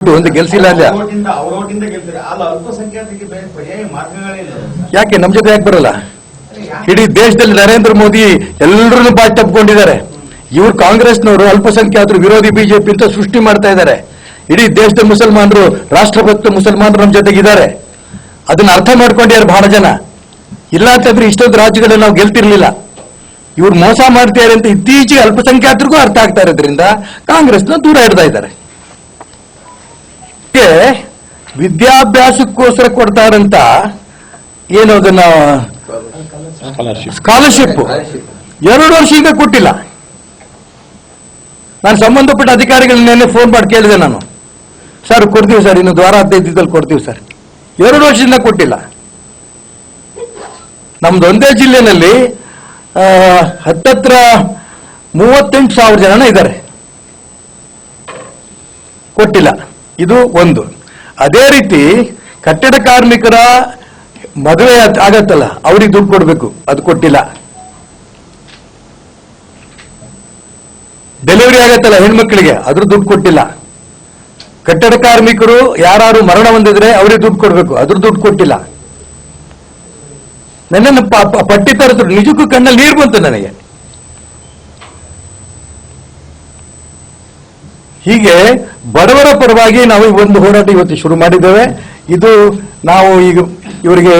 ಒಂದು ಗೆಲ್ಸಿಲ್ಲ ಅಲ್ಲ. ಯಾಕೆ ನಮ್ ಜೊತೆ ಯಾಕೆ ಬರಲ್ಲ? ಇಡೀ ದೇಶದಲ್ಲಿ ನರೇಂದ್ರ ಮೋದಿ ಎಲ್ಲರನ್ನು ಬಾಯಿ ತಪ್ಪಿಕೊಂಡಿದ್ದಾರೆ. ಇವ್ರು ಕಾಂಗ್ರೆಸ್ನವರು ಅಲ್ಪಸಂಖ್ಯಾತರು ವಿರೋಧಿ ಬಿಜೆಪಿ ಅಂತ ಸೃಷ್ಟಿ ಮಾಡ್ತಾ ಇದ್ದಾರೆ. ಇಡೀ ದೇಶದ ಮುಸಲ್ಮಾನರು, ರಾಷ್ಟ್ರಭಕ್ತ ಮುಸಲ್ಮಾನರು ನಮ್ಮ ಜೊತೆಗಿದ್ದಾರೆ. ಅದನ್ನ ಅರ್ಥ ಮಾಡ್ಕೊಂಡಿದ್ದಾರೆ ಬಹಳ ಜನ. ಇಲ್ಲ ಅಂತಂದ್ರೆ ಇಷ್ಟೊಂದು ರಾಜ್ಯಗಳಲ್ಲಿ ನಾವು ಗೆಲ್ತಿರ್ಲಿಲ್ಲ. ಇವ್ರು ಮೋಸ ಮಾಡ್ತಾರೆ ಅಂತ ಇತ್ತೀಚೆಗೆ ಅಲ್ಪಸಂಖ್ಯಾತರಿಗೂ ಅರ್ಥ ಆಗ್ತಾ ಇರೋದ್ರಿಂದ ಕಾಂಗ್ರೆಸ್ನ ದೂರ ಇಡ್ತಾ ಇದ್ದಾರೆ. ವಿದ್ಯಾಭ್ಯಾಸಕ್ಕೋಸ್ಕರ ಕೊಡ್ತಾರಂತ ಏನು ಅದನ್ನ ಸ್ಕಾಲರ್ಶಿಪ್ 2 ವರ್ಷದಿಂದ ಕೊಟ್ಟಿಲ್ಲ. ನಾನು ಸಂಬಂಧಪಟ್ಟ ಅಧಿಕಾರಿಗಳನ್ನೇ ಫೋನ್ ಮಾಡಿ ಕೇಳಿದೆ. ನಾನು ಸರ್ ಕೊಡ್ತೀವಿ ಸರ್, ಇನ್ನು ದ್ವಾರ 15 ದಿನದಲ್ಲಿ ಕೊಡ್ತೀವಿ ಸರ್. 2 ವರ್ಷದಿಂದ ಕೊಟ್ಟಿಲ್ಲ. ನಮ್ದು ಒಂದೇ ಜಿಲ್ಲೆನಲ್ಲಿ ಹತ್ತತ್ರ 38,000 ಜನ ಇದ್ದಾರೆ, ಕೊಟ್ಟಿಲ್ಲ. ಇದು ಒಂದು. ಅದೇ ರೀತಿ ಕಟ್ಟಡ ಕಾರ್ಮಿಕರ ಮದುವೆ ಆಗತ್ತಲ್ಲ, ಅವ್ರಿಗೆ ದುಡ್ಡು ಕೊಡಬೇಕು, ಅದು ಕೊಟ್ಟಿಲ್ಲ. ಡೆಲಿವರಿ ಆಗತ್ತಲ್ಲ ಹೆಣ್ಮಕ್ಳಿಗೆ, ಅದ್ರ ದುಡ್ಡು ಕೊಟ್ಟಿಲ್ಲ. ಕಟ್ಟಡ ಕಾರ್ಮಿಕರು ಯಾರು ಮರಣ ಹೊಂದಿದ್ರೆ ಅವ್ರಿಗೆ ದುಡ್ಡು ಕೊಡಬೇಕು, ಅದ್ರ ದುಡ್ಡು ಕೊಟ್ಟಿಲ್ಲ. ನನ್ನನ್ನು ಪಟ್ಟಿ ತರಿದ್ರು, ನಿಜಕ್ಕೂ ಕಣ್ಣಲ್ಲಿ ನೀರು ಬಂತು ನನಗೆ. ಹೀಗೆ ಬಡವರ ಪರವಾಗಿ ನಾವು ಒಂದು ಹೋರಾಟ ಇವತ್ತು ಶುರು ಮಾಡಿದ್ದೇವೆ. ಇದು ನಾವು ಈಗ ಇವರಿಗೆ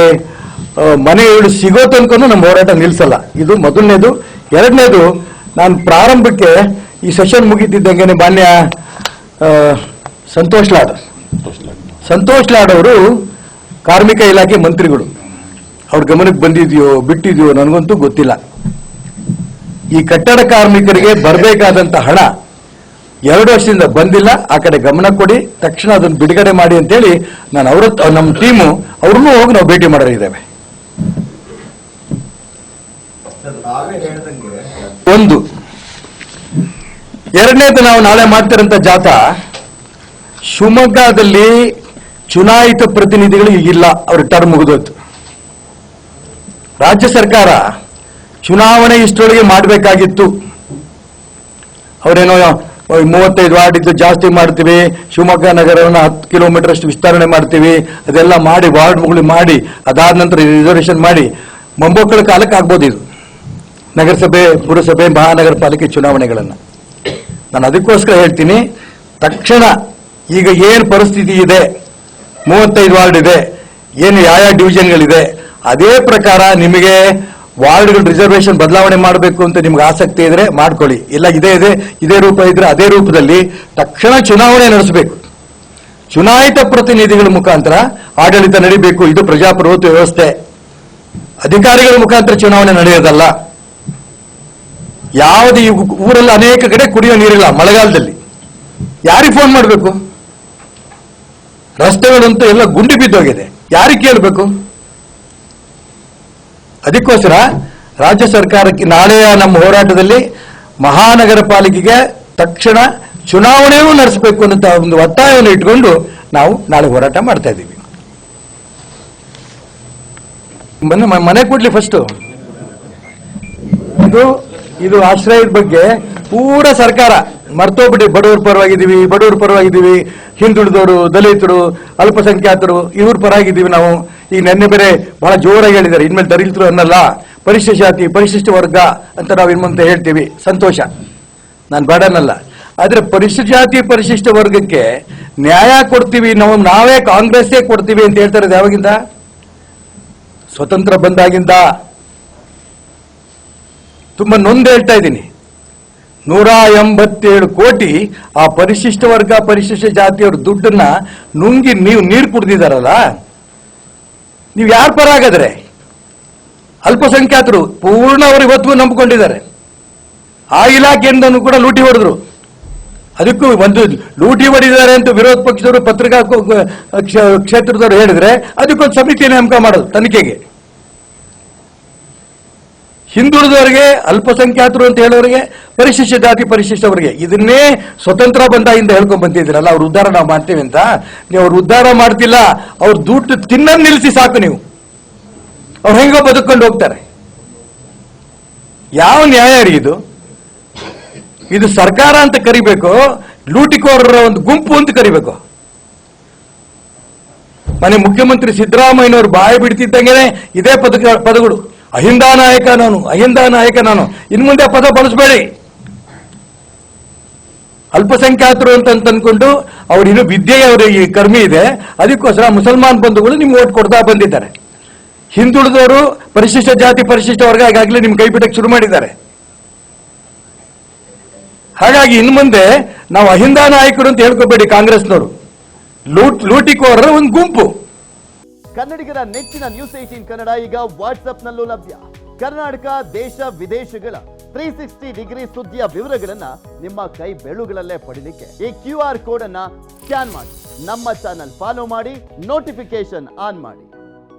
ಮನೆಗಳು ಸಿಗೋ ತನಕ ನಮ್ಮ ಹೋರಾಟ ನಿಲ್ಲಿಸಲ್ಲ. ಇದು ಮೊದಲನೇದು. ಎರಡನೇದು, ನಾನು ಪ್ರಾರಂಭಕ್ಕೆ ಈ ಸೆಷನ್ ಮುಗಿತಿದ್ದಂಗೆ ಮಾನ್ಯ ಸಂತೋಷ್ ಲಾಡ್ ಅವರು ಕಾರ್ಮಿಕ ಇಲಾಖೆ ಮಂತ್ರಿಗಳು. ಅವ್ರ ಗಮನಕ್ಕೆ ಬಂದಿದೆಯೋ ಬಿಟ್ಟಿದೆಯೋ ನನಗಂತೂ ಗೊತ್ತಿಲ್ಲ. ಈ ಕಟ್ಟಡ ಕಾರ್ಮಿಕರಿಗೆ ಬರಬೇಕಾದಂತ ಹಣ 2 ವರ್ಷದಿಂದ ಬಂದಿಲ್ಲ. ಆ ಕಡೆ ಗಮನ ಕೊಡಿ, ತಕ್ಷಣ ಅದನ್ನು ಬಿಡುಗಡೆ ಮಾಡಿ ಅಂತೇಳಿ ನಾನು ನಮ್ಮ ಟೀಮು ಅವ್ರನ್ನೂ ಹೋಗಿ ನಾವು ಭೇಟಿ ಮಾಡಿದ್ದೇವೆ. ಒಂದು. ಎರಡನೇದು, ನಾವು ನಾಳೆ ಮಾಡ್ತಿರೋಂಥ ಜಾಥಾ ಶಿವಮೊಗ್ಗದಲ್ಲಿ ಚುನಾಯಿತ ಪ್ರತಿನಿಧಿಗಳು ಈಗಿಲ್ಲ, ಅವ್ರ ಟರ್ಮ್ ಮುಗಿದೋಯ್ತು. ರಾಜ್ಯ ಸರ್ಕಾರ ಚುನಾವಣೆ ಇಷ್ಟರೊಳಗೆ ಮಾಡಬೇಕಾಗಿತ್ತು. ಅವರೇನೋ 35 ವಾರ್ಡ್ ಇದ್ದು ಜಾಸ್ತಿ ಮಾಡ್ತೀವಿ, ಶಿವಮೊಗ್ಗ ನಗರವನ್ನು 10 ಕಿಲೋಮೀಟರ್ ಅಷ್ಟು ವಿಸ್ತರಣೆ ಮಾಡ್ತೀವಿ, ಅದೆಲ್ಲ ಮಾಡಿ ವಾರ್ಡ್ಗಳು ಮಾಡಿ ಅದಾದ ನಂತರ ರಿಸರ್ವೇಷನ್ ಮಾಡಿ ಮೊಮ್ಮಕ್ಕಳ ಕಾಲಕ್ಕೆ ಆಗ್ಬೋದು ಇದು ನಗರಸಭೆ, ಪುರಸಭೆ, ಮಹಾನಗರ ಪಾಲಿಕೆ ಚುನಾವಣೆಗಳನ್ನು. ನಾನು ಅದಕ್ಕೋಸ್ಕರ ಹೇಳ್ತೀನಿ, ತಕ್ಷಣ ಈಗ ಏನು ಪರಿಸ್ಥಿತಿ ಇದೆ, 35 ವಾರ್ಡ್ ಇದೆ, ಏನು ಯಾವ ಡಿವಿಷನ್ಗಳಿದೆ, ಅದೇ ಪ್ರಕಾರ ನಿಮಗೆ ವಾರ್ಡ್ಗಳು ರಿಸರ್ವೇಷನ್ ಬದಲಾವಣೆ ಮಾಡಬೇಕು ಅಂತ ನಿಮ್ಗೆ ಆಸಕ್ತಿ ಇದ್ರೆ ಮಾಡ್ಕೊಳ್ಳಿ. ಇಲ್ಲ ಇದೇ ರೂಪ ಇದ್ರೆ ಅದೇ ರೂಪದಲ್ಲಿ ತಕ್ಷಣ ಚುನಾವಣೆ ನಡೆಸಬೇಕು. ಚುನಾಯಿತ ಪ್ರತಿನಿಧಿಗಳ ಮುಖಾಂತರ ಆಡಳಿತ ನಡೀಬೇಕು. ಇದು ಪ್ರಜಾಪ್ರಭುತ್ವ ವ್ಯವಸ್ಥೆ. ಅಧಿಕಾರಿಗಳ ಮುಖಾಂತರ ಚುನಾವಣೆ ನಡೆಯೋದಲ್ಲ. ಯಾವುದೇ ಊರಲ್ಲಿ ಅನೇಕ ಕಡೆ ಕುಡಿಯೋ ನೀರಿಲ್ಲ ಮಳೆಗಾಲದಲ್ಲಿ, ಯಾರಿಗೆ ಫೋನ್ ಮಾಡಬೇಕು? ರಸ್ತೆಗಳಂತೂ ಎಲ್ಲ ಗುಂಡಿ ಬಿದ್ದೋಗಿದೆ, ಯಾರಿಗೆ ಕೇಳಬೇಕು? ಅದಕ್ಕೋಸ್ಕರ ರಾಜ್ಯ ಸರ್ಕಾರಕ್ಕೆ ನಾಳೆಯ ನಮ್ಮ ಹೋರಾಟದಲ್ಲಿ ಮಹಾನಗರ ಪಾಲಿಕೆಗೆ ತಕ್ಷಣ ಚುನಾವಣೆಯೂ ನಡೆಸಬೇಕು ಅನ್ನೋ ಒಂದು ಒತ್ತಾಯವನ್ನು ಇಟ್ಕೊಂಡು ನಾವು ನಾಳೆ ಹೋರಾಟ ಮಾಡ್ತಾ ಇದ್ದೀವಿ. ಮನೆ ಕೊಡ್ಲಿ ಫಸ್ಟ್. ಇದು ಆಶ್ರಯದ ಬಗ್ಗೆ ಪೂರ ಸರ್ಕಾರ ಮರ್ತೋಗ್ಬಿಟ್ಟು ಬಡವ್ರ ಪರವಾಗಿದ್ದೀವಿ, ಹಿಂದುಳಿದವರು, ದಲಿತರು, ಅಲ್ಪಸಂಖ್ಯಾತರು ಇವ್ರ ಪರವಾಗಿದ್ದೀವಿ ನಾವು. ಈಗ ನೆನ್ನೆ ಬೇರೆ ಬಹಳ ಜೋರಾಗಿ ಹೇಳಿದ್ದಾರೆ, ಇನ್ಮೇಲೆ ದಲಿತರು ಅನ್ನಲ್ಲ, ಪರಿಶಿಷ್ಟ ಜಾತಿ ಪರಿಶಿಷ್ಟ ವರ್ಗ ಅಂತ ನಾವು ಇನ್ಮಂತ ಹೇಳ್ತೀವಿ. ಸಂತೋಷ, ನಾನು ಬೇಡನಲ್ಲ. ಆದ್ರೆ ಪರಿಶಿಷ್ಟ ಜಾತಿ ಪರಿಶಿಷ್ಟ ವರ್ಗಕ್ಕೆ ನ್ಯಾಯ ಕೊಡ್ತೀವಿ ನಾವೇ ಕಾಂಗ್ರೆಸ್ಸೇ ಕೊಡ್ತೀವಿ ಅಂತ ಹೇಳ್ತಾ ಇರೋದು ಯಾವಾಗಿಂದ? ಸ್ವತಂತ್ರ ಬಂದಾಗಿಂದ. ತುಂಬಾ ನೊಂದು ಹೇಳ್ತಾ ಇದ್ದೀನಿ. 187 ಕೋಟಿ ಆ ಪರಿಶಿಷ್ಟ ವರ್ಗ ಪರಿಶಿಷ್ಟ ಜಾತಿಯವ್ರ ದುಡ್ಡನ್ನ ನುಂಗಿ ನೀವು ನೀರು ಕುಡ್ದಿದಾರಲ್ಲ, ನೀವು ಯಾರ ಪರ ಹಾಗಾದ್ರೆ? ಅಲ್ಪಸಂಖ್ಯಾತರು ಪೂರ್ಣ ಅವರು ಇವತ್ತು ನಂಬಿಕೊಂಡಿದ್ದಾರೆ. ಆ ಇಲಾಖೆಯಿಂದನೂ ಕೂಡ ಲೂಟಿ ಹೊಡೆದ್ರು. ಅದಕ್ಕೂ ಒಂದು ಲೂಟಿ ಹೊಡಿದ್ದಾರೆ ಅಂತ ವಿರೋಧ ಪಕ್ಷದವರು ಪತ್ರಿಕಾ ಕ್ಷೇತ್ರದವರು ಹೇಳಿದ್ರೆ ಅದಕ್ಕೊಂದು ಸಮಿತಿ ನೇಮಕ ಮಾಡೋದು ತನಿಖೆಗೆ. ಹಿಂದುಳಿದವರಿಗೆ, ಅಲ್ಪಸಂಖ್ಯಾತರು ಅಂತ ಹೇಳೋರಿಗೆ, ಪರಿಶಿಷ್ಟ ಜಾತಿ ಪರಿಶಿಷ್ಟವರಿಗೆ ಇದನ್ನೇ ಸ್ವತಂತ್ರ ಬಂದಾಗಿಂದ ಹೇಳ್ಕೊಂಡ್ ಬಂದಿದ್ದೀರಲ್ಲ, ಅವ್ರ ಉದ್ಧಾರ ನಾವು ಮಾಡ್ತೀವಿ ಅಂತ. ನೀವು ಅವ್ರ ಉದ್ಧಾರ ಮಾಡ್ತಿಲ್ಲ, ಅವ್ರ ದುಡ್ಡು ತಿನ್ನೋದು ನಿಲ್ಲಿಸಿ ಸಾಕು. ನೀವು ಅವ್ರು ಹೆಂಗೋ ಬದುಕೊಂಡು ಹೋಗ್ತಾರೆ. ಯಾವ ನ್ಯಾಯ ರೀ ಇದು? ಇದು ಸರ್ಕಾರ ಅಂತ ಕರಿಬೇಕು, ಲೂಟಿಕೋರರ ಒಂದು ಗುಂಪು ಅಂತ ಕರಿಬೇಕು. ಮನೆ ಮುಖ್ಯಮಂತ್ರಿ ಸಿದ್ದರಾಮಯ್ಯನವರು ಬಾಯಿ ಬಿಡ್ತಿದ್ದಂಗೆ ಇದೇ ಪದಗಳು ಅಹಿಂದ ನಾಯಕ ನಾನು ಇನ್ನು ಮುಂದೆ ಪದ ಬಳಸಬೇಡಿ. ಅಲ್ಪಸಂಖ್ಯಾತರು ಅಂತ ಅನ್ಕೊಂಡು ಅವ್ರು ಇನ್ನೂ ವಿದ್ಯೆಗೆ ಅವರಿಗೆ ಕಡಿಮೆ ಇದೆ, ಅದಕ್ಕೋಸ್ಕರ ಮುಸಲ್ಮಾನ್ ಬಂಧುಗಳು ನಿಮ್ಗೆ ಓಟ್ ಕೊಡ್ತಾ ಬಂದಿದ್ದಾರೆ. ಹಿಂದುಳಿದವರು ಪರಿಶಿಷ್ಟ ಜಾತಿ ಪರಿಶಿಷ್ಟ ವರ್ಗ ಈಗಾಗಲೇ ನಿಮ್ ಕೈ ಬಿಡಕ್ಕೆ ಶುರು ಮಾಡಿದ್ದಾರೆ. ಹಾಗಾಗಿ ಇನ್ನು ಮುಂದೆ ನಾವು ಅಹಿಂದ ನಾಯಕರು ಅಂತ ಹೇಳ್ಕೋಬೇಡಿ. ಕಾಂಗ್ರೆಸ್ನವರು ಲೂಟಿಕೋರರ ಒಂದು ಗುಂಪು. ಕನ್ನಡಿಗರ ನೆಚ್ಚಿನ ನ್ಯೂಸ್ 18 ಕನ್ನಡ ಈಗ ವಾಟ್ಸ್ಆಪ್ನಲ್ಲೂ ಲಭ್ಯ. ಕರ್ನಾಟಕ, ದೇಶ ವಿದೇಶಗಳ 360 ಡಿಗ್ರಿ ಸುದ್ದಿಯ ವಿವರಗಳನ್ನ ನಿಮ್ಮ ಕೈ ಬೆರಳುಗಳಲ್ಲೇ ಪಡಿಲಿಕ್ಕೆ ಈ QR ಕೋಡ್ ಅನ್ನ ಸ್ಕ್ಯಾನ್ ಮಾಡಿ, ನಮ್ಮ ಚಾನಲ್ ಫಾಲೋ ಮಾಡಿ, ನೋಟಿಫಿಕೇಶನ್ ಆನ್ ಮಾಡಿ.